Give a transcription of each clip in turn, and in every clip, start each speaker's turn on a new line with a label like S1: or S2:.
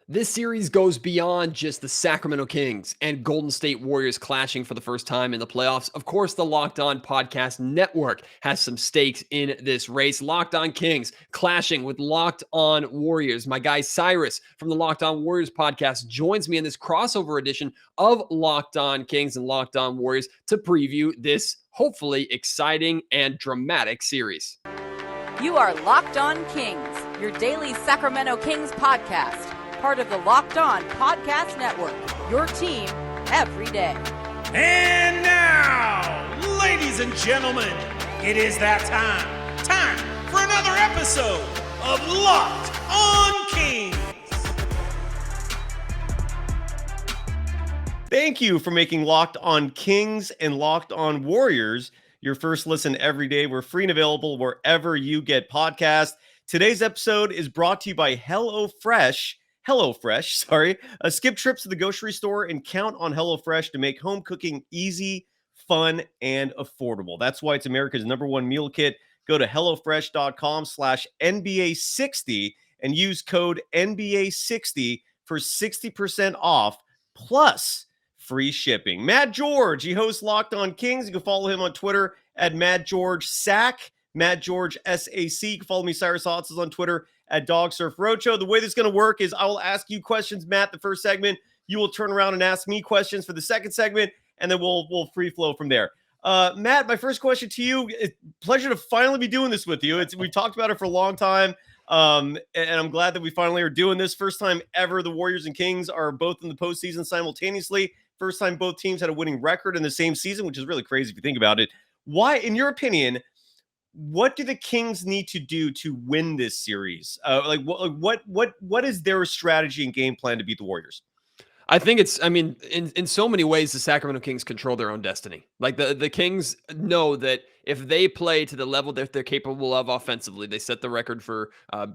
S1: This series goes beyond just the Sacramento Kings and Golden State Warriors clashing for the first time in the playoffs. Of course, the Locked On Podcast Network has some stakes in this race. Locked On Kings clashing with Locked On Warriors. My guy Cyrus from the Locked On Warriors podcast joins me in this crossover edition of Locked On Kings and Locked On Warriors to preview this hopefully exciting and dramatic series.
S2: You are Locked On Kings, your daily Sacramento Kings podcast. Part of the Locked On Podcast Network, your team every day.
S3: And now, ladies and gentlemen, it is that time. Time for another episode of Locked On Kings.
S4: Thank you for making Locked On Kings and Locked On Warriors your first listen every day. We're free and available wherever you get podcasts. Today's episode is brought to you by HelloFresh, sorry. Skip trips to the grocery store and count on HelloFresh to make home cooking easy, fun, and affordable. That's why it's America's #1 meal kit. Go to HelloFresh.com/NBA60 and use code NBA60 for 60% off plus free shipping. Matt George, he hosts Locked On Kings. You can follow him on Twitter at MattGeorgeSac, MattGeorgeSAC. You can follow me, Cyrus Saatsaz, on Twitter at DogSurf Roadshow. The way this is going to work is I will ask you questions, Matt, the first segment. You will turn around and ask me questions for the second segment, and then we'll free flow from there. Matt, my first question to you, it's a pleasure to finally be doing this with you. We've talked about it for a long time, and I'm glad that we finally are doing this. First time ever the Warriors and Kings are both in the postseason simultaneously. First time both teams had a winning record in the same season, which is really crazy if you think about it. Why, in your opinion, what do the Kings need to do to win this series? What is their strategy and game plan to beat the Warriors?
S1: I think in so many ways, the Sacramento Kings control their own destiny. Like the Kings know that if they play to the level that they're capable of offensively, they set the record for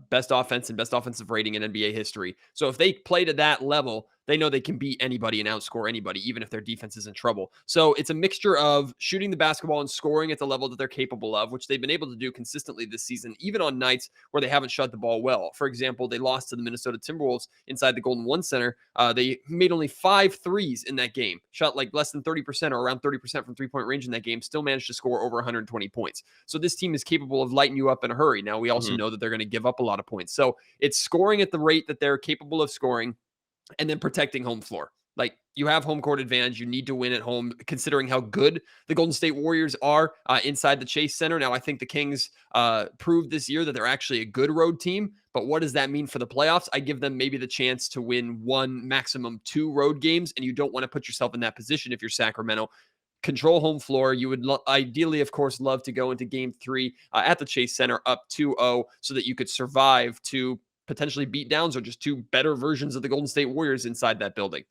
S1: best offense and best offensive rating in NBA history. So if they play to that level, they know they can beat anybody and outscore anybody, even if their defense is in trouble. So it's a mixture of shooting the basketball and scoring at the level that they're capable of, which they've been able to do consistently this season, even on nights where they haven't shot the ball well. For example, they lost to the Minnesota Timberwolves inside the Golden One Center. They made only 5 threes in that game, shot like less than 30% or around 30% from three-point range in that game, still managed to score over 120 points. So this team is capable of lighting you up in a hurry. Now, we also know that they're going to give up a lot of points. So it's scoring at the rate that they're capable of scoring, and then protecting home floor. Like, you have home court advantage. You need to win at home, considering how good the Golden State Warriors are inside the Chase Center. Now, I think the Kings proved this year that they're actually a good road team. But what does that mean for the playoffs? I give them maybe the chance to win 1, maximum 2 road games, and you don't want to put yourself in that position if you're Sacramento. Control home floor. You would ideally, of course, love to go into game 3 at the Chase Center up 2-0 so that you could survive to potentially beat downs or just 2 better versions of the Golden State Warriors inside that building.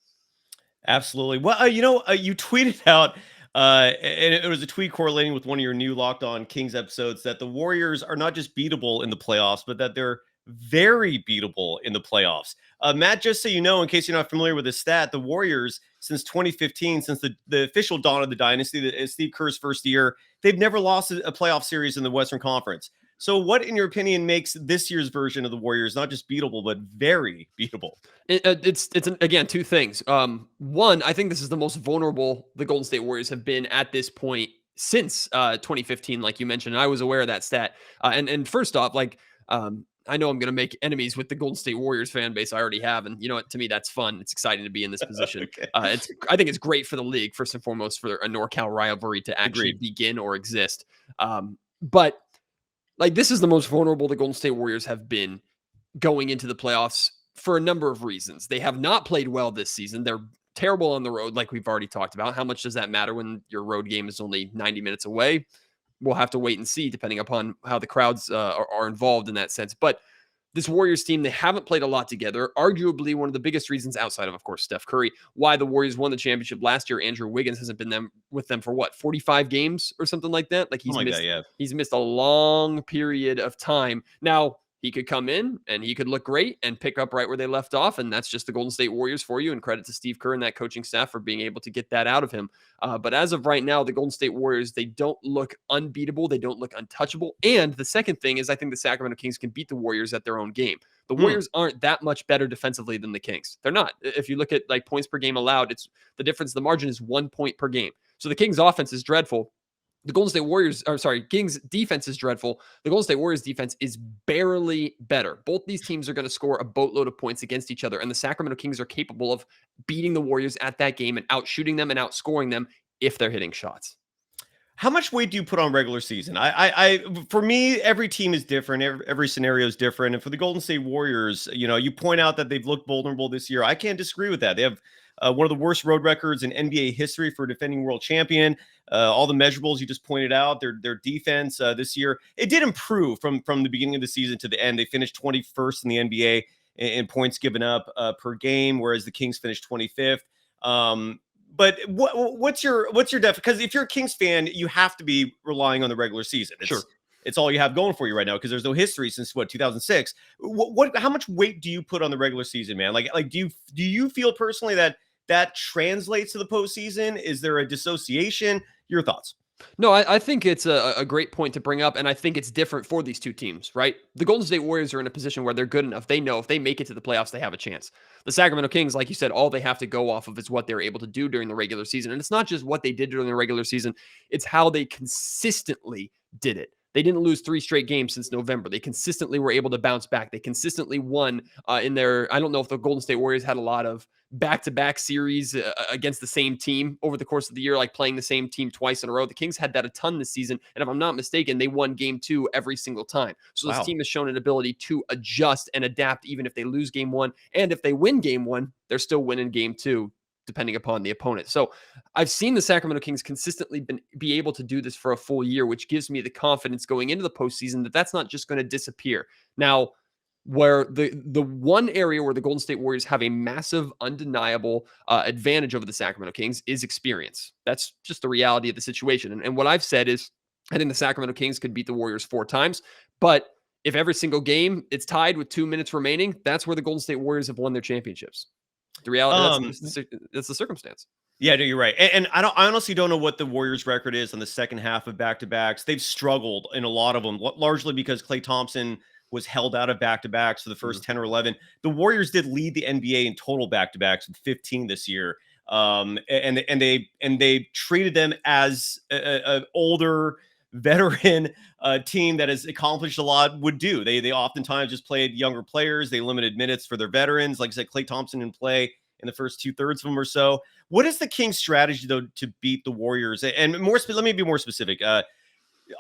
S4: Absolutely. Well, you tweeted out, and it was a tweet correlating with one of your new Locked On Kings episodes, that the Warriors are not just beatable in the playoffs, but that they're very beatable in the playoffs. Matt, just so you know, in case you're not familiar with this stat, the Warriors, since 2015, since the official dawn of the dynasty, Steve Kerr's first year, they've never lost a playoff series in the Western Conference. So what, in your opinion, makes this year's version of the Warriors not just beatable, but very beatable?
S1: It's again, 2 things. One, I think this is the most vulnerable the Golden State Warriors have been at this point since 2015, like you mentioned. And I was aware of that stat. And first off, I know I'm going to make enemies with the Golden State Warriors fan base. I already have. And you know what? To me, that's fun. It's exciting to be in this position.
S4: Okay.
S1: I think it's great for the league, first and foremost, for a NorCal rivalry to actually begin or exist. But this is the most vulnerable the Golden State Warriors have been going into the playoffs for a number of reasons. They have not played well this season. They're terrible on the road, like we've already talked about. How much does that matter when your road game is only 90 minutes away? We'll have to wait and see, depending upon how the crowds are involved in that sense. But this Warriors team, they haven't played a lot together. Arguably one of the biggest reasons, outside of course, Steph Curry, why the Warriors won the championship last year. Andrew Wiggins hasn't been with them for 45 games or something like that. He's missed a long period of time. Now, he could come in and he could look great and pick up right where they left off. And that's just the Golden State Warriors for you. And credit to Steve Kerr and that coaching staff for being able to get that out of him. But as of right now, the Golden State Warriors, they don't look unbeatable. They don't look untouchable. And the second thing is, I think the Sacramento Kings can beat the Warriors at their own game. The Warriors aren't that much better defensively than the Kings. They're not. If you look at like points per game allowed, it's the difference. The margin is 1 point per game. So the Kings offense is dreadful. The Golden State Warriors, Kings defense is dreadful. The Golden State Warriors defense is barely better. Both these teams are going to score a boatload of points against each other, and the Sacramento Kings are capable of beating the Warriors at that game and outshooting them and outscoring them if they're hitting shots.
S4: How much weight do you put on regular season? For me, every team is different. Every scenario is different. And for the Golden State Warriors, you point out that they've looked vulnerable this year. I can't disagree with that. They have one of the worst road records in NBA history for a defending world champion. All the measurables you just pointed out, their defense this year, it did improve from the beginning of the season to the end. They finished 21st in the NBA in points given up per game, whereas the Kings finished 25th. But what's your def? Because if you're a Kings fan, you have to be relying on the regular season. It's all you have going for you right now because there's no history since 2006. How much weight do you put on the regular season, man? Like do you feel personally that translates to the postseason? Is there a dissociation? Your thoughts?
S1: No, I think it's a great point to bring up, and I think it's different for these two teams, right? The Golden State Warriors are in a position where they're good enough. They know if they make it to the playoffs, they have a chance. The Sacramento Kings, like you said, all they have to go off of is what they're able to do during the regular season. And it's not just what they did during the regular season, it's how they consistently did it. They didn't lose 3 straight games since November. They consistently were able to bounce back. They consistently won in their, I don't know if the Golden State Warriors had a lot of back-to-back series against the same team over the course of the year, like playing the same team twice in a row. The Kings had that a ton this season. And if I'm not mistaken, they won game 2 every single time. So this team has shown an ability to adjust and adapt even if they lose game 1. And if they win game 1, they're still winning game 2. Depending upon the opponent. So I've seen the Sacramento Kings consistently be able to do this for a full year, which gives me the confidence going into the postseason that that's not just going to disappear. Now, where the one area where the Golden State Warriors have a massive, undeniable advantage over the Sacramento Kings is experience. That's just the reality of the situation. And what I've said is I think the Sacramento Kings could beat the Warriors 4 times, but if every single game it's tied with 2 minutes remaining, that's where the Golden State Warriors have won their championships. The reality, that's the circumstance.
S4: Yeah, no, you're right. And I honestly don't know what the Warriors' record is on the second half of back-to-backs. They've struggled in a lot of them, largely because Klay Thompson was held out of back-to-backs for the first 10 or 11. The Warriors did lead the NBA in total back-to-backs with 15 this year. And they treated them as an older veteran team that has accomplished a lot would do. They oftentimes just played younger players. They limited minutes for their veterans. Like I said, Klay Thompson didn't play in the first 2/3 of them or so. What is the Kings' strategy though to beat the Warriors? And let me be more specific.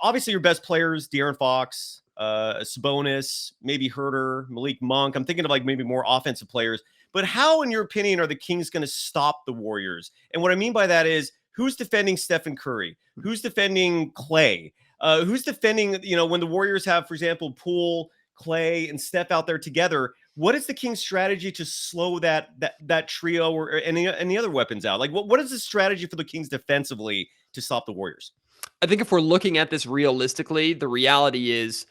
S4: Obviously, your best players: De'Aaron Fox, Sabonis, maybe Herter, Malik Monk. I'm thinking of like maybe more offensive players. But how, in your opinion, are the Kings going to stop the Warriors? And what I mean by that is, who's defending Stephen Curry? Who's defending Klay? Who's defending, when the Warriors have, for example, Poole, Klay, and Steph out there together? What is the Kings' strategy to slow that trio or any other weapons out? Like, what is the strategy for the Kings defensively to stop the Warriors?
S1: I think if we're looking at this realistically, the reality is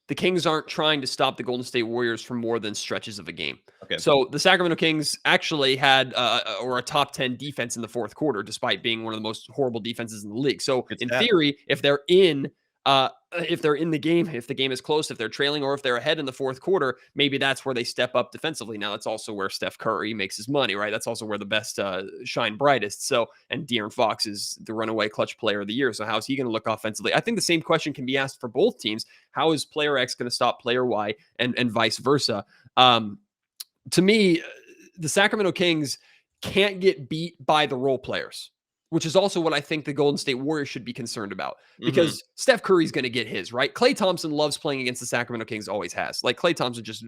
S1: the Kings aren't trying to stop the Golden State Warriors for more than stretches of a game.
S4: Okay.
S1: So the Sacramento Kings actually had a top 10 defense in the fourth quarter, despite being one of the most horrible defenses in the league. So in theory, if they're in the game, if the game is close, if they're trailing or if they're ahead in the fourth quarter, maybe that's where they step up defensively. Now that's also where Steph Curry makes his money, right? That's also where the best shine brightest. So, and De'Aaron Fox is the runaway clutch player of the year. So how's he going to look offensively? I think the same question can be asked for both teams. How is player X going to stop player Y and vice versa? To me, the Sacramento Kings can't get beat by the role players, which is also what I think the Golden State Warriors should be concerned about, because Steph Curry's going to get his, right? Klay Thompson loves playing against the Sacramento Kings, always has. Like, Klay Thompson just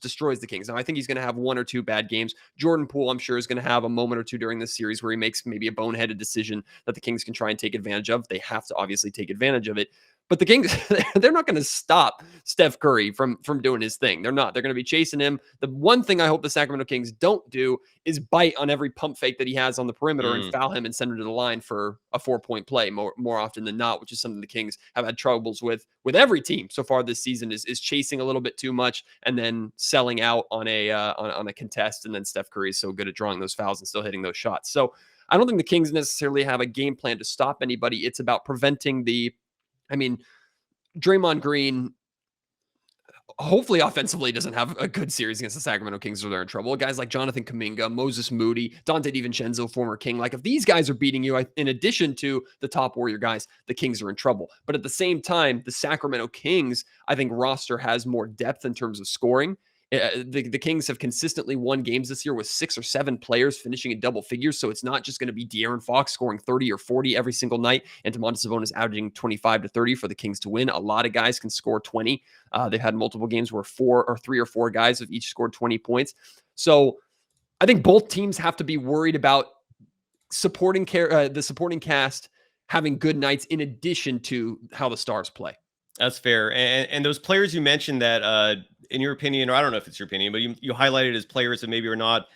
S1: destroys the Kings. Now, I think he's going to have 1 or 2 bad games. Jordan Poole, I'm sure, is going to have a moment or two during this series where he makes maybe a boneheaded decision that the Kings can try and take advantage of. They have to obviously take advantage of it. But the Kings, they're not going to stop Steph Curry from doing his thing. They're not. They're going to be chasing him. The one thing I hope the Sacramento Kings don't do is bite on every pump fake that he has on the perimeter and foul him and send him to the line for a 4-point play more often than not, which is something the Kings have had troubles with every team so far this season is chasing a little bit too much and then selling out on a contest. And then Steph Curry is so good at drawing those fouls and still hitting those shots. So I don't think the Kings necessarily have a game plan to stop anybody. It's about preventing Draymond Green hopefully offensively doesn't have a good series against the Sacramento Kings or they're in trouble. Guys like Jonathan Kuminga, Moses Moody, Dante DiVincenzo, former King. Like if these guys are beating you, in addition to the top Warrior guys, the Kings are in trouble. But at the same time, the Sacramento Kings, I think roster has more depth in terms of scoring. The Kings have consistently won games this year with 6 or 7 players finishing in double figures. So it's not just going to be De'Aaron Fox scoring 30 or 40 every single night and Domantas Sabonis averaging 25 to 30 for the Kings to win. A lot of guys can score 20. They've had multiple games where 3 or 4 guys have each scored 20 points. So I think both teams have to be worried about the supporting cast having good nights in addition to how the stars play.
S4: That's fair. And those players you mentioned that, in your opinion, or I don't know if it's your opinion, but you highlighted as players that maybe are not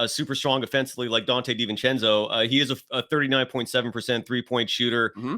S4: super strong offensively, like Dante DiVincenzo. He is a 39.7% 3-point shooter.
S1: Mm-hmm.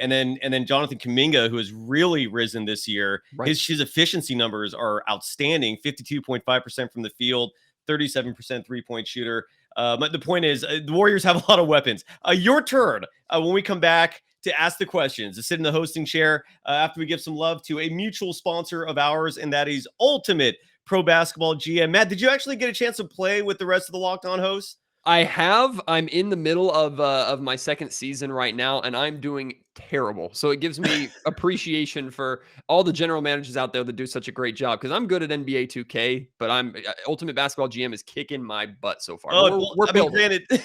S4: And then Jonathan Kuminga, who has really risen this year.
S1: Right.
S4: His efficiency numbers are outstanding. 52.5% from the field, 37% 3-point shooter. But the point is, the Warriors have a lot of weapons. Your turn when we come back to ask the questions, to sit in the hosting chair after we give some love to a mutual sponsor of ours, and that is Ultimate Pro Basketball GM. Matt, did you actually get a chance to play with the rest of the Locked On hosts?
S1: I have. I'm in the middle of my second season right now, and I'm doing terrible. So it gives me appreciation for all the general managers out there that do such a great job. Because I'm good at NBA 2K, but Ultimate Basketball GM is kicking my butt so far. We're building.
S4: Granted,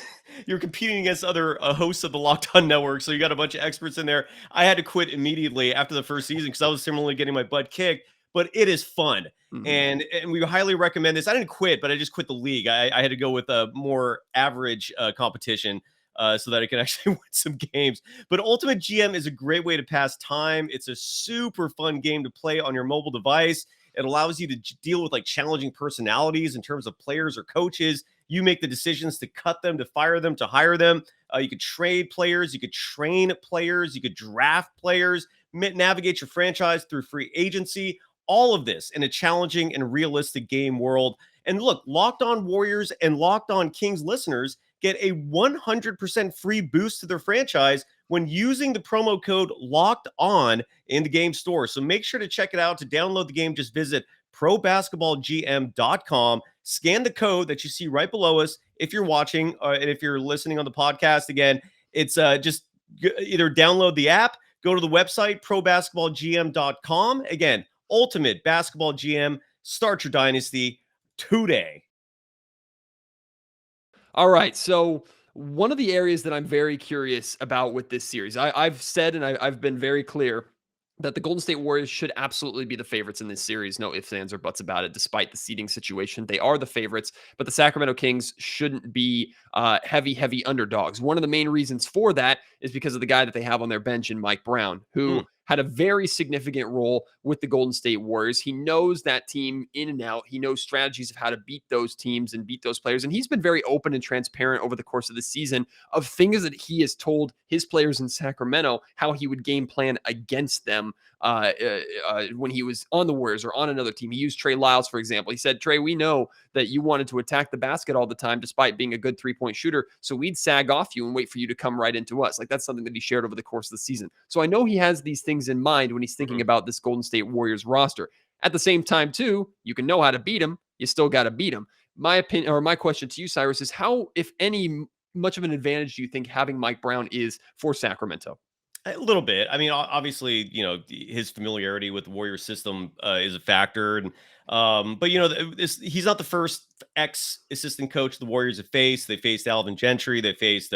S4: you're competing against other hosts of the Locked On Network, so you got a bunch of experts in there. I had to quit immediately after the first season because I was similarly getting my butt kicked. But it is fun. Mm-hmm. And we highly recommend this. I didn't quit, but I just quit the league. I had to go with a more average competition so that I could actually win some games. But Ultimate GM is a great way to pass time. It's a super fun game to play on your mobile device. It allows you to deal with like challenging personalities in terms of players or coaches. You make the decisions to cut them, to fire them, to hire them. You could trade players. You could train players. You could draft players, navigate your franchise through free agency. All of this in a challenging and realistic game world. And look, Locked On Warriors and Locked On Kings listeners get a 100% free boost to their franchise when using the promo code Locked On in the game store. So make sure to check it out. To download the game, just visit probasketballgm.com. Scan the code that you see right below us if you're watching, and if you're listening on the podcast. Again, it's just either download the app, go to the website, probasketballgm.com. Again, Ultimate Basketball GM. Start your dynasty today.
S1: All right. So one of the areas that I'm very curious about with this series, I've said and I've been very clear that the Golden State Warriors should absolutely be the favorites in this series. No ifs, ands, or buts about it, despite the seeding situation. They are the favorites, but the Sacramento Kings shouldn't be heavy underdogs. One of the main reasons for that is because of the guy that they have on their bench in Mike Brown, who had a very significant role with the Golden State Warriors. He knows that team in and out. He knows strategies of how to beat those teams and beat those players. And he's been very open and transparent over the course of the season of things that he has told his players in Sacramento, how he would game plan against them when he was on the Warriors or on another team. He used Trey Lyles, for example. He said, Trey, we know that you wanted to attack the basket all the time, despite being a good 3-point shooter. So we'd sag off you and wait for you to come right into us. Like that's something that he shared over the course of the season. So I know he has these things in mind when he's thinking about this Golden State Warriors roster. At the same time, too, you can know how to beat him. You still got to beat him. My opinion, or my question to you, Cyrus, is how, if any, much of an advantage do you think having Mike Brown is for Sacramento?
S4: A little bit. I mean, obviously, his familiarity with the Warriors system is a factor. And but he's not the first ex-assistant coach the Warriors have faced. They faced Alvin Gentry. They faced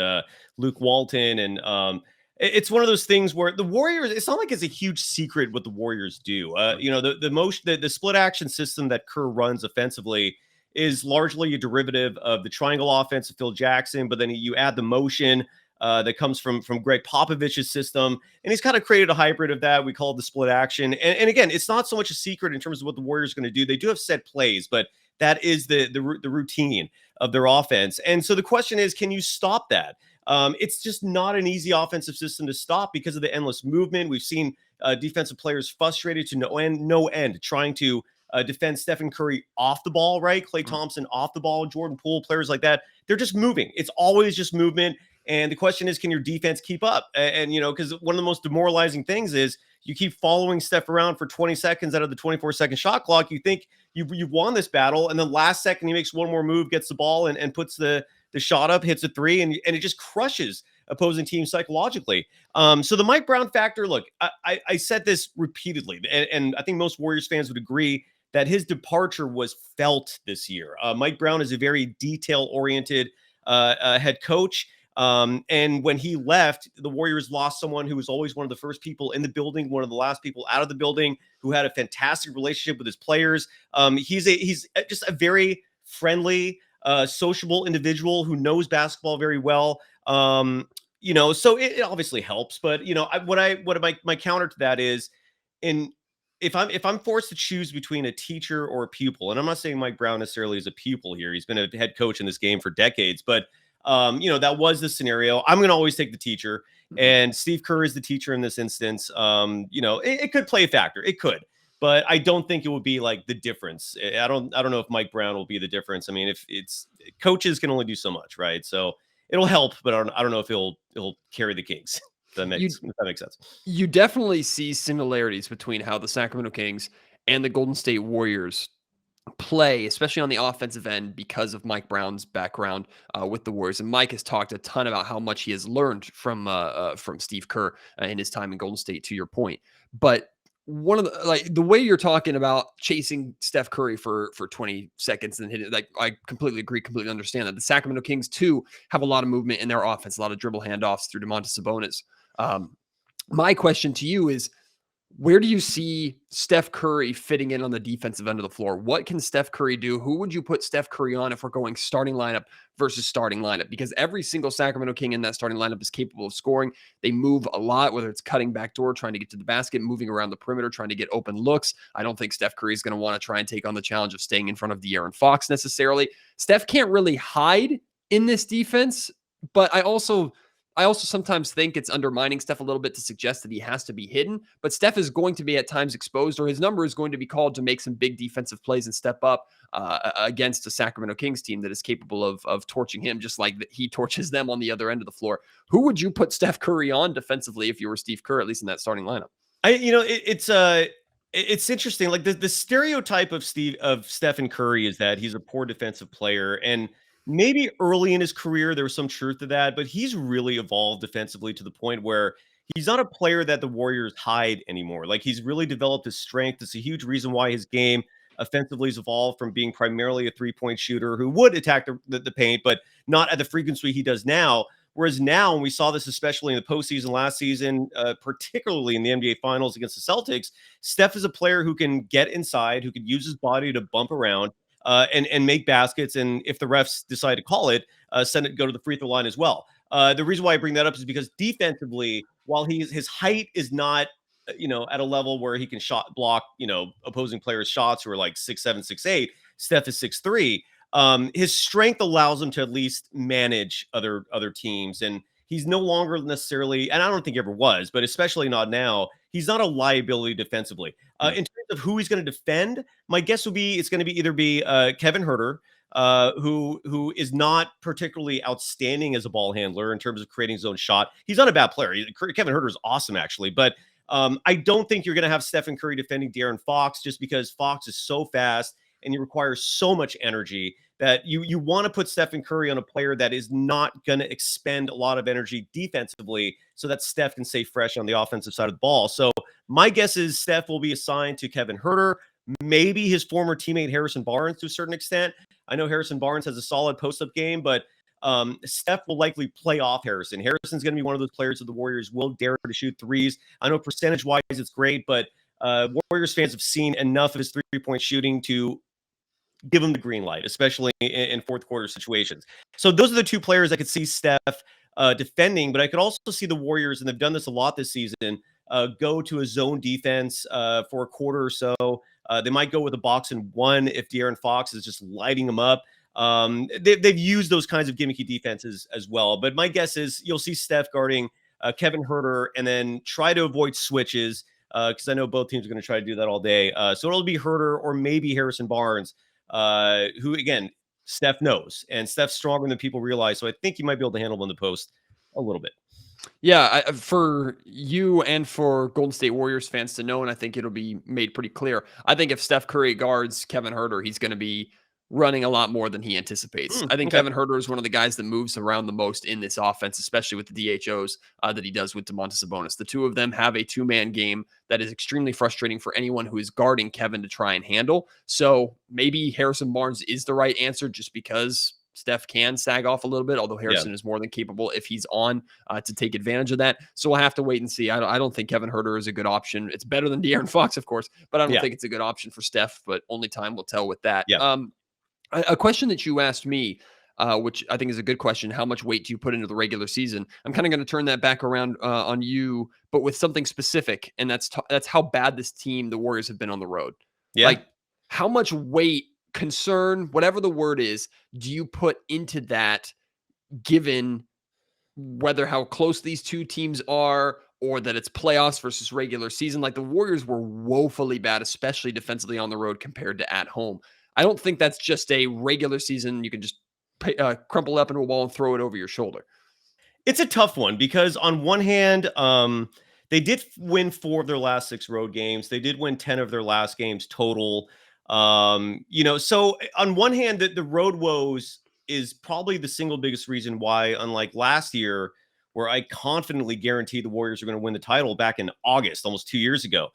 S4: Luke Walton. And it's one of those things where the Warriors, it's not like it's a huge secret what the Warriors do. The split action system that Kerr runs offensively is largely a derivative of the triangle offense of Phil Jackson, but then you add the motion that comes from Greg Popovich's system, and he's kind of created a hybrid of that. We call it the split action. And again, it's not so much a secret in terms of what the Warriors are going to do. They do have set plays, but that is the routine of their offense. And so the question is, can you stop that? It's just not an easy offensive system to stop because of the endless movement. We've seen defensive players frustrated to no end trying to defend Stephen Curry off the ball, right? Klay Thompson off the ball, Jordan Poole, players like that. They're just moving. It's always just movement. And the question is, can your defense keep up? And because one of the most demoralizing things is you keep following Steph around for 20 seconds out of the 24-second shot clock. You think you've won this battle, and then last second he makes one more move, gets the ball, and puts the shot up, hits a three, and it just crushes opposing teams psychologically. So the Mike Brown factor, look, I said this repeatedly, and I think most Warriors fans would agree that his departure was felt this year. Mike Brown is a very detail-oriented head coach. And when he left, the Warriors lost someone who was always one of the first people in the building, one of the last people out of the building, who had a fantastic relationship with his players. He's just a very friendly, sociable individual who knows basketball very well. So it obviously helps, but my counter to that is, if I'm forced to choose between a teacher or a pupil, and I'm not saying Mike Brown necessarily is a pupil here, he's been a head coach in this game for decades, but that was the scenario. I'm going to always take the teacher, and Steve Kerr is the teacher in this instance. It could play a factor. It could, but I don't think it would be like the difference. I don't know if Mike Brown will be the difference. I mean, if it's coaches can only do so much, right? So it'll help, but I don't know if it'll carry the Kings. If that makes sense.
S1: You definitely see similarities between how the Sacramento Kings and the Golden State Warriors play, especially on the offensive end, because of Mike Brown's background with the Warriors. And Mike has talked a ton about how much he has learned from Steve Kerr in his time in Golden State, to your point. But one of the way you're talking about chasing Steph Curry for 20 seconds and hitting, I completely agree, completely understand that. The Sacramento Kings too have a lot of movement in their offense, a lot of dribble handoffs through Domantas Sabonis. My question to you is, where do you see Steph Curry fitting in on the defensive end of the floor? What can Steph Curry do? Who would you put Steph Curry on if we're going starting lineup versus starting lineup? Because every single Sacramento King in that starting lineup is capable of scoring. They move a lot, whether it's cutting backdoor, trying to get to the basket, moving around the perimeter, trying to get open looks. I don't think Steph Curry is going to want to try and take on the challenge of staying in front of De'Aaron Fox necessarily. Steph can't really hide in this defense, but I also sometimes think it's undermining Steph a little bit to suggest that he has to be hidden, but Steph is going to be at times exposed, or his number is going to be called to make some big defensive plays and step up against a Sacramento Kings team that is capable of torching him, just like he torches them on the other end of the floor. Who would you put Steph Curry on defensively if you were Steve Kerr, at least in that starting lineup?
S4: It's interesting. Like the stereotype of Stephen Curry is that he's a poor defensive player, and maybe early in his career, there was some truth to that, but he's really evolved defensively to the point where he's not a player that the Warriors hide anymore. Like, he's really developed his strength. It's a huge reason why his game offensively has evolved from being primarily a three-point shooter who would attack the paint, but not at the frequency he does now. Whereas now, and we saw this especially in the postseason last season, particularly in the NBA Finals against the Celtics, Steph is a player who can get inside, who can use his body to bump around, and make baskets. And if the refs decide to call it, go to the free throw line as well. The reason why I bring that up is because defensively, while his height is not, at a level where he can shot block, opposing players' shots who are like 6'7", 6'8", Steph is 6'3". His strength allows him to at least manage other teams. And he's no longer necessarily, and I don't think he ever was, but especially not now, he's not a liability defensively. In terms of who he's going to defend, my guess would be it's going to either be Kevin Huerter, who is not particularly outstanding as a ball handler in terms of creating his own shot. He's not a bad player. Kevin Huerter is awesome, actually, but I don't think you're going to have Stephen Curry defending De'Aaron Fox, just because Fox is so fast and he requires so much energy that you want to put Stephen Curry on a player that is not going to expend a lot of energy defensively, so that Steph can stay fresh on the offensive side of the ball. So my guess is Steph will be assigned to Kevin Huerter, maybe his former teammate Harrison Barnes to a certain extent. I know Harrison Barnes has a solid post-up game, but Steph will likely play off Harrison. Harrison's going to be one of those players that the Warriors will dare to shoot threes. I know percentage-wise it's great, but Warriors fans have seen enough of his three-point shooting to give him the green light, especially in fourth quarter situations. So those are the two players I could see Steph defending, but I could also see the Warriors, and they've done this a lot this season, go to a zone defense for a quarter or so. They might go with a box and one if De'Aaron Fox is just lighting them up. They've used those kinds of gimmicky defenses as well. But my guess is you'll see Steph guarding Kevin Huerter and then try to avoid switches, because I know both teams are going to try to do that all day. So it'll be Huerter or maybe Harrison Barnes, who, again, Steph knows. And Steph's stronger than people realize. So I think he might be able to handle him in the post a little bit.
S1: Yeah, for you and for Golden State Warriors fans to know, and I think it'll be made pretty clear. I think if Steph Curry guards Kevin Huerter, he's going to be running a lot more than he anticipates. I think
S4: Okay.
S1: Kevin Huerter is one of the guys that moves around the most in this offense, especially with the DHOs that he does with Domantas Sabonis. The two of them have a two-man game that is extremely frustrating for anyone who is guarding Kevin to try and handle. So maybe Harrison Barnes is the right answer just because Steph can sag off a little bit, although Harrison is more than capable if he's on to take advantage of that. So we'll have to wait and see. I don't think Kevin Huerter is a good option. It's better than De'Aaron Fox, of course, but I don't think it's a good option for Steph, but only time will tell with that.
S4: Yeah.
S1: A question that you asked me, which I think is a good question. How much weight do you put into the regular season? I'm kind of going to turn that back around on you, but with something specific, and that's how bad this team, the Warriors, have been on the road.
S4: Yeah.
S1: Like, how much weight, concern, whatever the word is, do you put into that, given whether how close these two teams are or that it's playoffs versus regular season? Like, the Warriors were woefully bad, especially defensively on the road compared to at home. I don't think that's just a regular season. You can just crumple up into a wall and throw it over your shoulder.
S4: It's a tough one because on one hand, they did win 4 of their last 6 road games. They did win 10 of their last games total. So on one hand, the road woes is probably the single biggest reason why, unlike last year, where I confidently guaranteed the Warriors are going to win the title back in August, almost 2 years ago.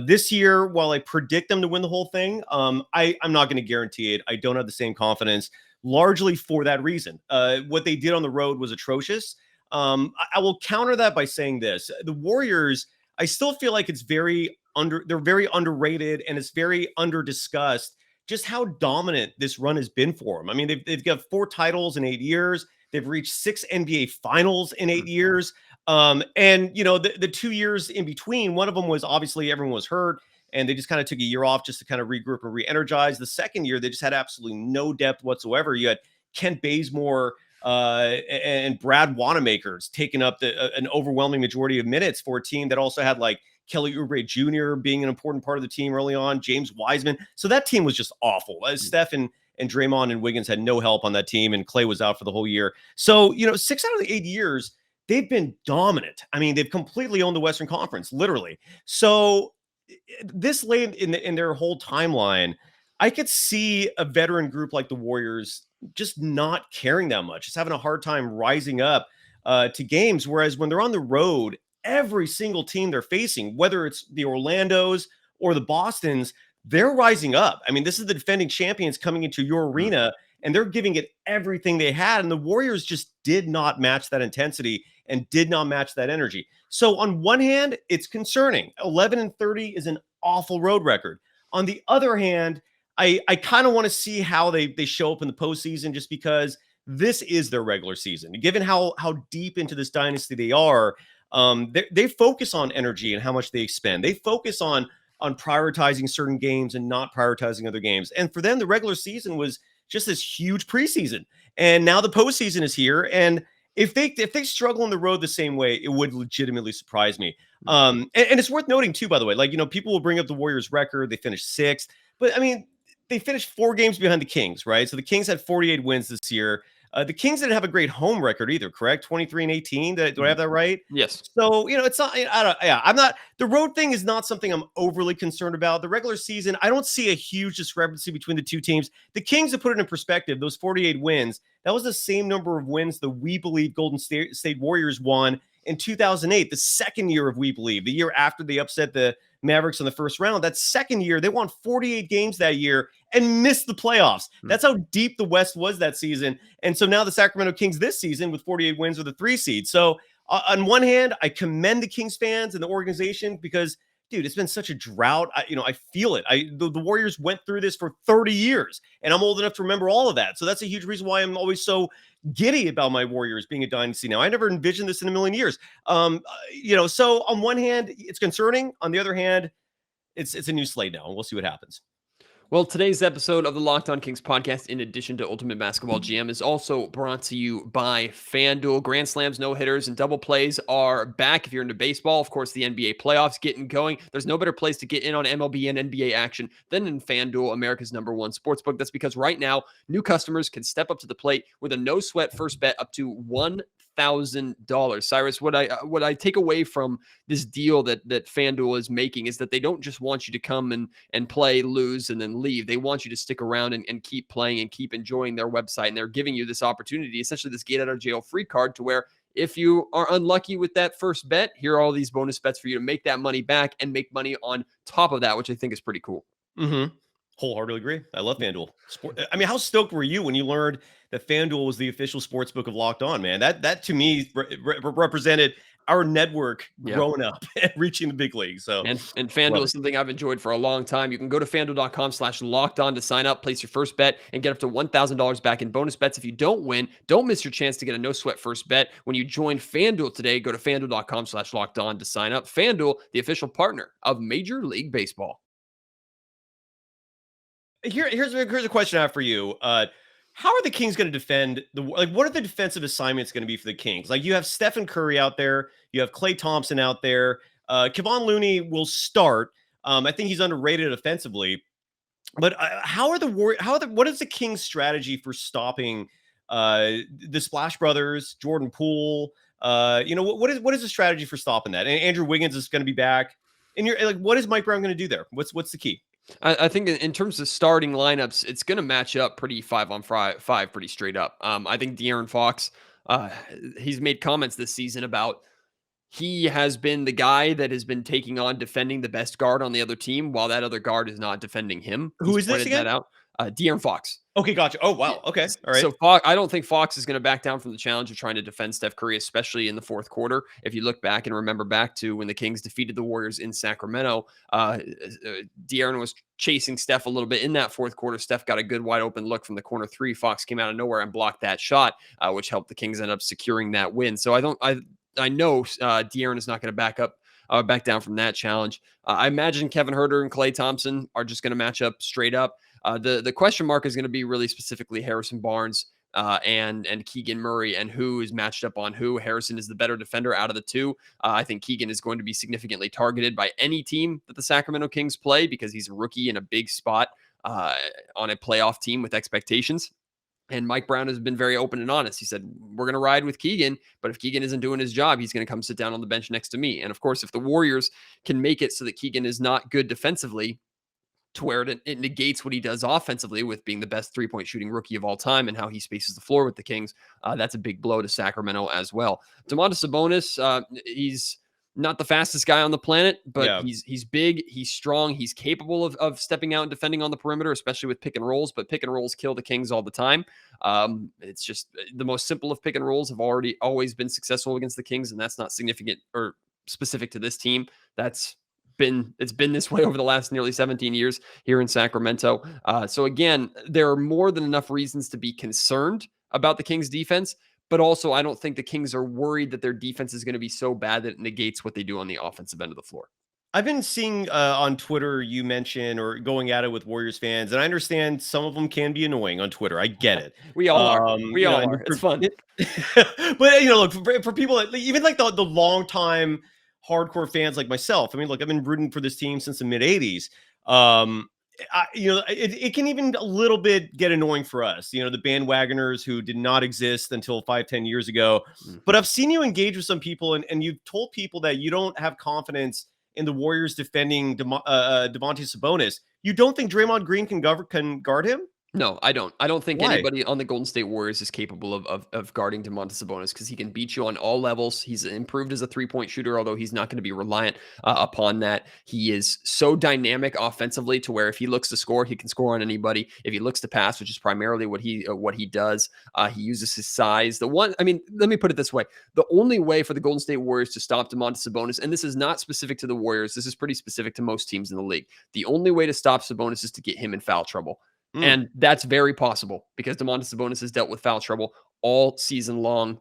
S4: This year, while I predict them to win the whole thing, I'm not going to guarantee it. I don't have the same confidence, largely for that reason. What they did on the road was atrocious. I will counter that by saying this. The Warriors, I still feel like they're very underrated, and it's very under-discussed just how dominant this run has been for them. I mean, they've got 4 titles in 8 years. They've reached 6 NBA finals in 8 years. The 2 years in between, one of them was obviously everyone was hurt, and they just kind of took a year off just to kind of regroup and re-energize. The second year, they just had absolutely no depth whatsoever. You had Kent Bazemore and Brad Wanamaker's taking up an overwhelming majority of minutes for a team that also had like Kelly Oubre Jr. being an important part of the team early on, James Wiseman. So that team was just awful. Steph and Draymond and Wiggins had no help on that team, and Clay was out for the whole year. So, 6 out of the 8 years, they've been dominant. I mean, they've completely owned the Western Conference, literally. So this late in their whole timeline, I could see a veteran group like the Warriors just not caring that much, just having a hard time rising up to games. Whereas when they're on the road, every single team they're facing, whether it's the Orlandos or the Bostons, they're rising up. I mean, this is the defending champions coming into your arena, and they're giving it everything they had. And the Warriors just did not match that intensity and did not match that energy. So on one hand, it's concerning. 11-30 is an awful road record. On the other hand, I kind of want to see how they show up in the postseason, just because this is their regular season. Given how deep into this dynasty they are, they focus on energy and how much they expend. They focus on prioritizing certain games and not prioritizing other games. And for them, the regular season was just this huge preseason. And now the postseason is here. And if they struggle on the road the same way, it would legitimately surprise me. And it's worth noting too, by the way, people will bring up the Warriors record. They finished 6th, but I mean, they finished 4 games behind the Kings, right? So the Kings had 48 wins this year. The Kings didn't have a great home record either, correct? 23-18. Do I have that right?
S1: Yes.
S4: So, it's not, I'm not, the road thing is not something I'm overly concerned about. The regular season, I don't see a huge discrepancy between the two teams. The Kings, to put it in perspective, those 48 wins, that was the same number of wins that We Believe Golden State Warriors won in 2008, the second year of We Believe, the year after they upset the Mavericks in the first round. That second year, they won 48 games that year and missed the playoffs. That's how deep the West was that season. And so now the Sacramento Kings this season with 48 wins with a 3 seed. So on one hand, I commend the Kings fans and the organization because, dude, it's been such a drought. I feel it. The Warriors went through this for 30 years, and I'm old enough to remember all of that. So that's a huge reason why I'm always so giddy about my Warriors being a dynasty now. I never envisioned this in a million years. So on one hand, it's concerning. On the other hand, it's a new slate now, and we'll see what happens.
S1: Well, today's episode of the Locked On Kings podcast, in addition to Ultimate Basketball GM, is also brought to you by FanDuel. Grand slams, no-hitters, and double plays are back. If you're into baseball, of course, the NBA playoffs getting going. There's no better place to get in on MLB and NBA action than in FanDuel, America's #1 sportsbook. That's because right now, new customers can step up to the plate with a no-sweat first bet up to $1,000. $1,000. Cyrus, what I take away from this deal that FanDuel is making is that they don't just want you to come and play, lose, and then leave. They want you to stick around and keep playing and keep enjoying their website. And they're giving you this opportunity, essentially this get out of jail free card, to where if you are unlucky with that first bet, here are all these bonus bets for you to make that money back and make money on top of that, which I think is pretty cool.
S4: Mm-hmm. Wholeheartedly agree. I love FanDuel. I mean, how stoked were you when you learned that FanDuel was the official sports book of Locked On, man? That to me represented our network growing up and reaching the big league. So
S1: and FanDuel is something I've enjoyed for a long time. You can go to FanDuel.com/lockedon to sign up, place your first bet, and get up to $1,000 back in bonus bets. If you don't win, don't miss your chance to get a no sweat first bet when you join FanDuel today. Go to FanDuel.com/lockedon to sign up. FanDuel, the official partner of Major League Baseball.
S4: Here's a question I have for you. How are the Kings going to defend what are the defensive assignments going to be for the Kings? Like, you have Stephen Curry out there, you have Klay Thompson out there. Kevon Looney will start. I think he's underrated offensively. But what is the Kings' strategy for stopping the Splash Brothers, Jordan Poole? What is the strategy for stopping that? And Andrew Wiggins is going to be back. And you're like, what is Mike Brown going to do there? What's the key?
S1: I think in terms of starting lineups, it's going to match up pretty 5-on-5, pretty straight up. I think De'Aaron Fox, he's made comments this season about he has been the guy that has been taking on defending the best guard on the other team while that other guard is not defending him.
S4: Who is this again?
S1: That out. De'Aaron Fox.
S4: Okay, gotcha. Oh, wow. Okay. All right.
S1: So Fox, I don't think Fox is going to back down from the challenge of trying to defend Steph Curry, especially in the fourth quarter. If you look back and remember back to when the Kings defeated the Warriors in Sacramento, De'Aaron was chasing Steph a little bit in that fourth quarter. Steph got a good wide open look from the corner three. Fox came out of nowhere and blocked that shot, which helped the Kings end up securing that win. So I know De'Aaron is not going to back down from that challenge. I imagine Kevin Huerter and Klay Thompson are just going to match up straight up. The question mark is going to be really specifically Harrison Barnes and Keegan Murray, and who is matched up on who. Harrison is the better defender out of the two. I think Keegan is going to be significantly targeted by any team that the Sacramento Kings play because he's a rookie in a big spot on a playoff team with expectations. And Mike Brown has been very open and honest. He said, we're going to ride with Keegan, but if Keegan isn't doing his job, he's going to come sit down on the bench next to me. And of course, if the Warriors can make it so that Keegan is not good defensively, to where it negates what he does offensively with being the best three-point shooting rookie of all time and how he spaces the floor with the Kings, that's a big blow to Sacramento as well. Domantas Sabonis, he's not the fastest guy on the planet, but he's big, he's strong, he's capable of stepping out and defending on the perimeter, especially with pick and rolls, but pick and rolls kill the Kings all the time. It's just the most simple of pick and rolls have always been successful against the Kings, and that's not significant or specific to this team. It's been this way over the last nearly 17 years here in Sacramento. So again, there are more than enough reasons to be concerned about the Kings defense, but also I don't think the Kings are worried that their defense is going to be so bad that it negates what they do on the offensive end of the floor.
S4: I've been seeing on Twitter you mention or going at it with Warriors fans, and I understand some of them can be annoying on Twitter. I get it.
S1: We all are. We all are. It's fun.
S4: But look, for people that, even like the long time hardcore fans like myself. I mean, look, I've been rooting for this team since the mid 80s. It can even a little bit get annoying for us, the bandwagoners who did not exist until 5-10 years ago. Mm-hmm. But I've seen you engage with some people and you've told people that you don't have confidence in the Warriors defending Domantas Sabonis. You don't think Draymond Green can guard him?
S1: No, I don't. I don't think
S4: Why?
S1: anybody on the Golden State Warriors is capable of guarding Domantas Sabonis because he can beat you on all levels. He's improved as a three-point shooter, although he's not going to be reliant upon that. He is so dynamic offensively to where if he looks to score, he can score on anybody. If he looks to pass, which is primarily what he does, he uses his size. Let me put it this way. The only way for the Golden State Warriors to stop Domantas Sabonis, and this is not specific to the Warriors, this is pretty specific to most teams in the league. The only way to stop Sabonis is to get him in foul trouble. And that's very possible because Domantas Sabonis has dealt with foul trouble all season long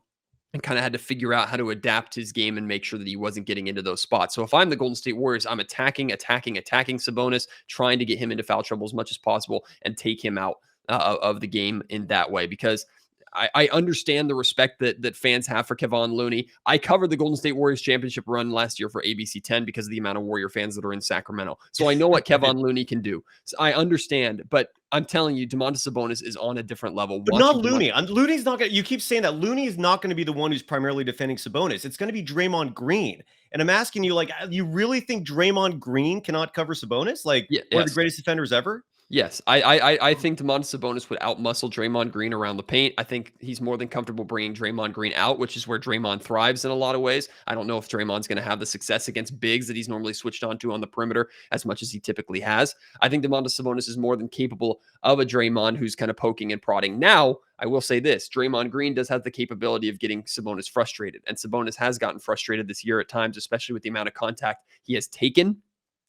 S1: and kind of had to figure out how to adapt his game and make sure that he wasn't getting into those spots. So if I'm the Golden State Warriors, I'm attacking Sabonis, trying to get him into foul trouble as much as possible and take him out of the game in that way. Because I understand the respect that fans have for Kevon Looney. I covered the Golden State Warriors championship run last year for ABC 10 because of the amount of Warrior fans that are in Sacramento. So I know what Kevon Looney can do. So I understand, but I'm telling you, Domantas Sabonis is on a different level.
S4: But not Looney. Looney's not going to, you keep saying that Looney is not going to be the one who's primarily defending Sabonis. It's going to be Draymond Green. And I'm asking you, like, you really think Draymond Green cannot cover Sabonis? Like, one of the greatest defenders ever?
S1: Yes, I think Domantas Sabonis would outmuscle Draymond Green around the paint. I think he's more than comfortable bringing Draymond Green out, which is where Draymond thrives in a lot of ways. I don't know if Draymond's going to have the success against bigs that he's normally switched onto on the perimeter as much as he typically has. I think Domantas Sabonis is more than capable of a Draymond who's kind of poking and prodding. Now, I will say this, Draymond Green does have the capability of getting Sabonis frustrated, and Sabonis has gotten frustrated this year at times, especially with the amount of contact he has taken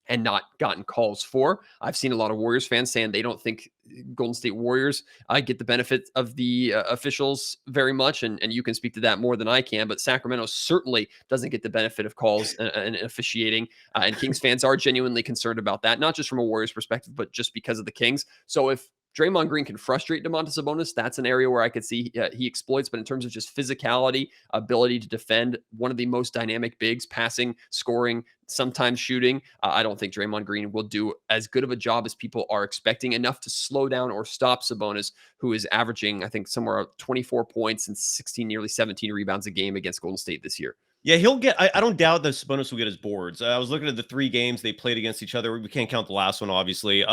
S1: and not gotten calls for. I've seen a lot of Warriors fans saying they don't think Golden State Warriors get the benefit of the officials very much, and you can speak to that more than I can, but Sacramento certainly doesn't get the benefit of calls and officiating, and Kings fans are genuinely concerned about that, not just from a Warriors perspective, but just because of the Kings. So if Draymond Green can frustrate Domantas Sabonis, that's an area where I could see he exploits. But in terms of just physicality, ability to defend, one of the most dynamic bigs, passing, scoring, sometimes shooting, I don't think Draymond Green will do as good of a job as people are expecting, enough to slow down or stop Sabonis, who is averaging, I think, somewhere 24 points and 16, nearly 17 rebounds a game against Golden State this year.
S4: Yeah, he'll get, I don't doubt that Sabonis will get his boards. I was looking at the 3 games they played against each other. We can't count the last one, obviously.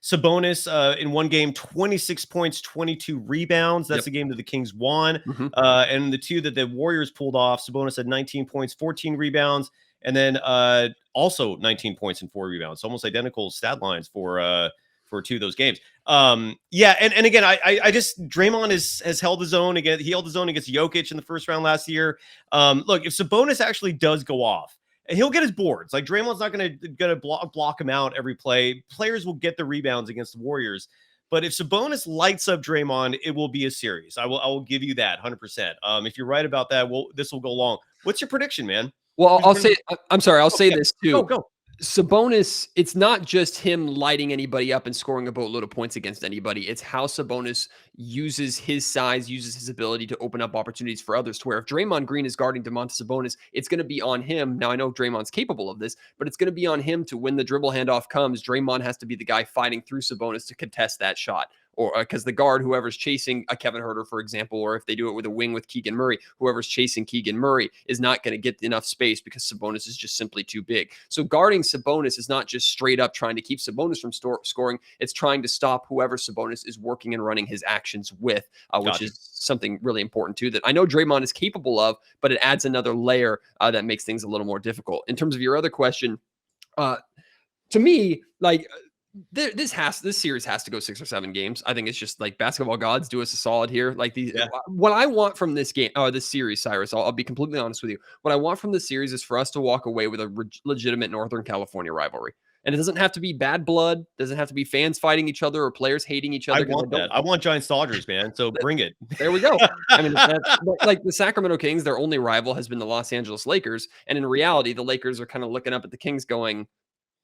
S4: Sabonis in one game, 26 points, 22 rebounds. That's the game that the Kings won. And the 2 that the Warriors pulled off, Sabonis had 19 points, 14 rebounds, and then also 19 points and 4 rebounds. Almost identical stat lines for 2 of those games. Yeah, and again, I just, Draymond has held his own again. He held his own against Jokic in the first round last year. Look, if Sabonis actually does go off, and he'll get his boards. Like, Draymond's not gonna block him out every play. Players will get the rebounds against the Warriors. But if Sabonis lights up Draymond, it will be a series. I will give you that 100%. If you're right about that, this will go long. What's your prediction, man?
S1: Well, I'll say this too.
S4: Go.
S1: Sabonis, it's not just him lighting anybody up and scoring a boatload of points against anybody. It's how Sabonis uses his size, uses his ability to open up opportunities for others, to where if Draymond Green is guarding Domantas Sabonis, it's going to be on him. Now, I know Draymond's capable of this, but it's going to be on him to, when the dribble handoff comes, Draymond has to be the guy fighting through Sabonis to contest that shot. Or because the guard, whoever's chasing a Kevin Huerter, for example, or if they do it with a wing with Keegan Murray, whoever's chasing Keegan Murray is not going to get enough space because Sabonis is just simply too big. So guarding Sabonis is not just straight up trying to keep Sabonis from scoring. It's trying to stop whoever Sabonis is working and running his actions with, which is something really important too, that I know Draymond is capable of, but it adds another layer that makes things a little more difficult. In terms of your other question, to me, like, this series has to go 6 or 7 games. I think it's just like, basketball gods, do us a solid here. Like, what I want from this game, this series, Cyrus, I'll be completely honest with you. What I want from this series is for us to walk away with a legitimate Northern California rivalry. And it doesn't have to be bad blood. Doesn't have to be fans fighting each other or players hating each other.
S4: I want that. I want Giants Dodgers, man. So bring it.
S1: There we go. I mean, like the Sacramento Kings, their only rival has been the Los Angeles Lakers. And in reality, the Lakers are kind of looking up at the Kings going,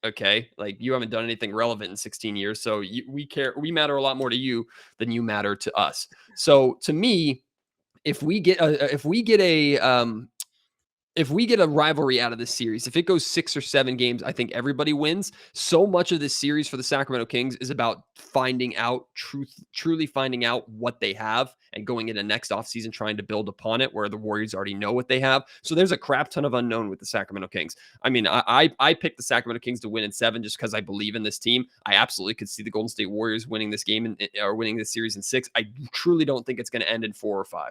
S1: okay, like, you haven't done anything relevant in 16 years. So we matter a lot more to you than you matter to us. So to me, if we get a rivalry out of this series, if it goes 6 or 7 games, I think everybody wins. So much of this series for the Sacramento Kings is about finding out, truly finding out what they have and going into next offseason trying to build upon it, where the Warriors already know what they have. So there's a crap ton of unknown with the Sacramento Kings. I mean, I picked the Sacramento Kings to win in 7 just because I believe in this team. I absolutely could see the Golden State Warriors winning this game or winning this series in 6. I truly don't think it's going to end in 4 or 5.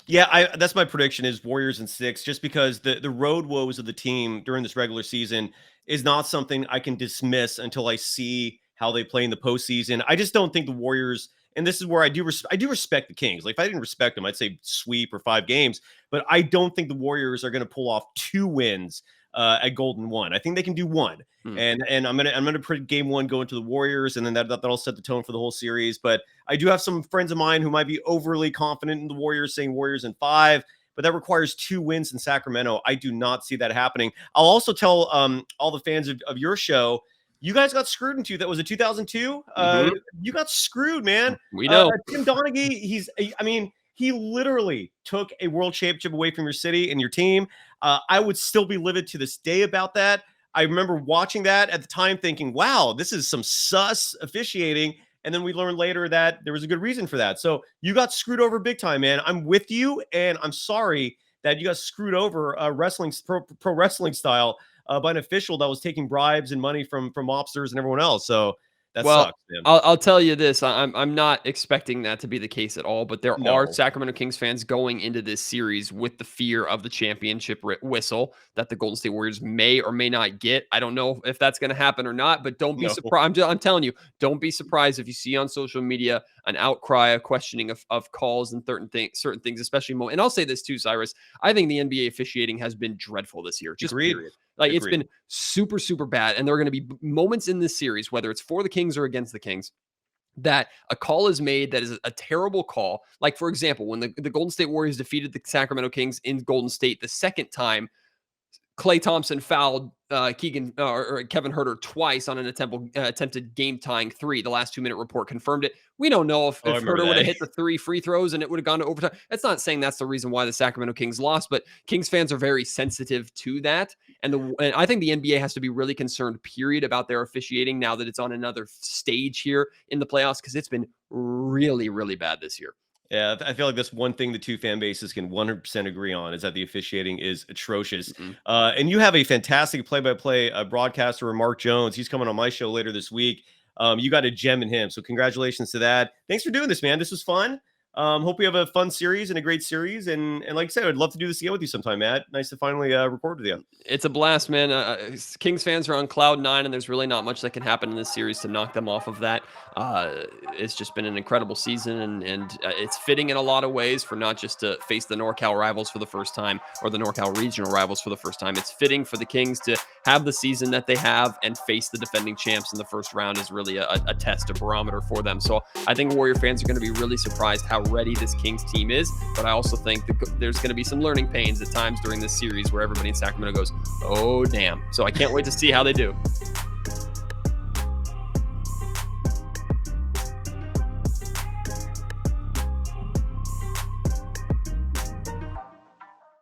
S4: Yeah, that's my prediction, is Warriors in 6, just because the road woes of the team during this regular season is not something I can dismiss until I see how they play in the postseason. I just don't think the Warriors, and this is where I do respect the Kings. Like, if I didn't respect them, I'd say sweep or 5 games, but I don't think the Warriors are going to pull off 2 wins at Golden 1. I think they can do 1. And I'm gonna predict game 1 going to the Warriors, and then that'll set the tone for the whole series. But I do have some friends of mine who might be overly confident in the Warriors, saying Warriors in 5, but that requires 2 wins in Sacramento. I do not see that happening. I'll also tell all the fans of your show, you guys got screwed into that. Was it 2002? You got screwed, man.
S1: We know.
S4: Tim Donaghy, He literally took a world championship away from your city and your team. I would still be livid to this day about that. I remember watching that at the time thinking, wow, this is some sus officiating. And then we learned later that there was a good reason for that. So you got screwed over big time, man. I'm with you, and I'm sorry that you got screwed over pro wrestling style by an official that was taking bribes and money from mobsters and everyone else. So that sucks, man.
S1: I'll tell you this. I'm not expecting that to be the case at all, but there are
S4: No.
S1: Sacramento Kings fans going into this series with the fear of the championship whistle that the Golden State Warriors may or may not get. I don't know if that's going to happen or not, but don't be
S4: No.
S1: surprised. I'm telling you, don't be surprised if you see on social media an outcry, a questioning of calls and certain things, especially. And I'll say this too, Cyrus. I think the NBA officiating has been dreadful this year. Just
S4: Agreed.
S1: period. Like, it's
S4: Agreed.
S1: been super, super bad. And there are going to be moments in this series, whether it's for the Kings or against the Kings, that a call is made that is a terrible call. Like, for example, when the Golden State Warriors defeated the Sacramento Kings in Golden State the second time, Klay Thompson fouled Kevin Huerter twice on an attempted game-tying three. The last 2-minute report confirmed it. We don't know if Huerter would have hit the 3 free throws and it would have gone to overtime. That's not saying that's the reason why the Sacramento Kings lost, but Kings fans are very sensitive to that. And I think the NBA has to be really concerned, period, about their officiating now that it's on another stage here in the playoffs, because it's been really, really bad this year.
S4: Yeah, I feel like that's one thing the two fan bases can 100% agree on, is that the officiating is atrocious.
S1: Mm-hmm.
S4: And you have a fantastic play-by-play broadcaster, Mark Jones. He's coming on my show later this week. You got a gem in him, so congratulations to that. Thanks for doing this, man. This was fun. Hope we have a fun series and a great series. And like I said, I'd love to do this again with you sometime, Matt. Nice to finally record with you.
S1: It's a blast, man. Kings fans are on cloud 9, and there's really not much that can happen in this series to knock them off of that. It's just been an incredible season, and it's fitting in a lot of ways for not just to face the NorCal rivals for the first time or the NorCal regional rivals for the first time. It's fitting for the Kings to have the season that they have and face the defending champs in the first round is really a test, a barometer for them. So I think Warrior fans are going to be really surprised how ready this Kings team is, but I also think that there's going to be some learning pains at times during this series where everybody in Sacramento goes, oh, damn. So I can't wait to see how they do.